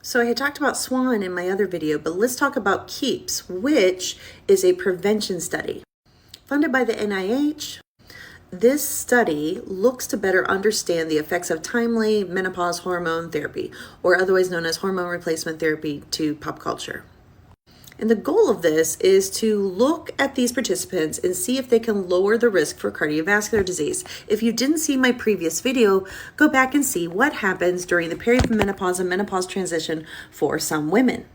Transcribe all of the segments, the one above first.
So I had talked about SWAN in my other video, but let's talk about KEEPS, which is a prevention study. Funded by the NIH, this study looks to better understand the effects of timely menopause hormone therapy, or otherwise known as hormone replacement therapy, to pop culture. And the goal of this is to look at these participants and see if they can lower the risk for cardiovascular disease. If you didn't see my previous video, go back and see what happens during the perimenopause and menopause transition for some women.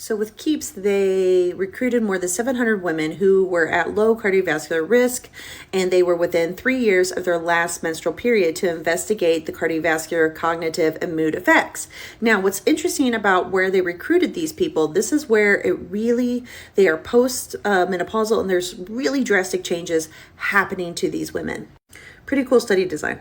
So with KEEPS, they recruited more than 700 women who were at low cardiovascular risk, and they were within 3 years of their last menstrual period to investigate the cardiovascular, cognitive, and mood effects. Now, what's interesting about where they recruited these people, this is where they are post-menopausal, and there's really drastic changes happening to these women. Pretty cool study design.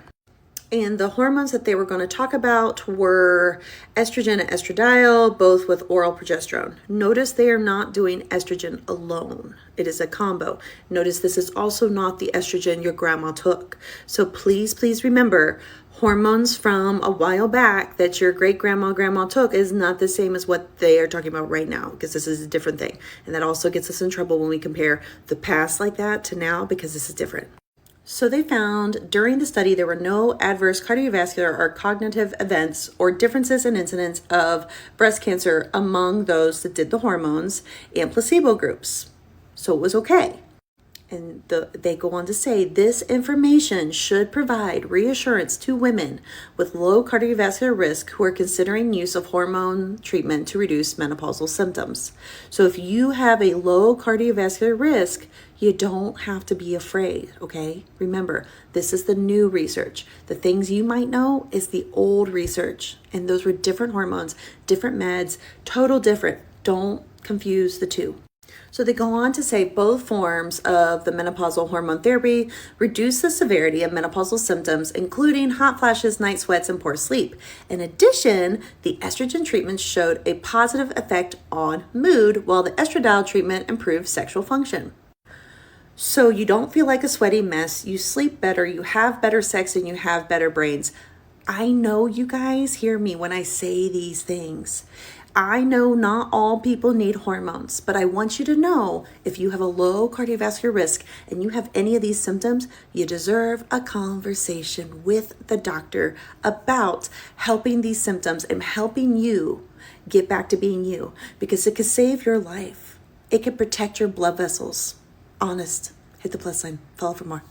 And the hormones that they were going to talk about were estrogen and estradiol, both with oral progesterone. Notice they are not doing estrogen alone. It is a combo. Notice this is also not the estrogen your grandma took. So please, please remember, hormones from a while back that your grandma took is not the same as what they are talking about right now, because this is a different thing. And that also gets us in trouble when we compare the past like that to now, because this is different. So they found during the study there were no adverse cardiovascular or cognitive events or differences in incidence of breast cancer among those that did the hormones and placebo groups. So it was okay. And they go on to say this information should provide reassurance to women with low cardiovascular risk who are considering use of hormone treatment to reduce menopausal symptoms. So if you have a low cardiovascular risk, you don't have to be afraid, okay? Remember, this is the new research. The things you might know is the old research. And those were different hormones, different meds, total different. Don't confuse the two. So they go on to say both forms of the menopausal hormone therapy reduce the severity of menopausal symptoms, including hot flashes, night sweats, and poor sleep. In addition, the estrogen treatments showed a positive effect on mood, while the estradiol treatment improved sexual function. So you don't feel like a sweaty mess, you sleep better, you have better sex, and you have better brains. I know you guys hear me when I say these things. I know not all people need hormones, but I want you to know if you have a low cardiovascular risk and you have any of these symptoms, you deserve a conversation with the doctor about helping these symptoms and helping you get back to being you, because it could save your life. It could protect your blood vessels. Honest. Hit the plus sign. Follow for more.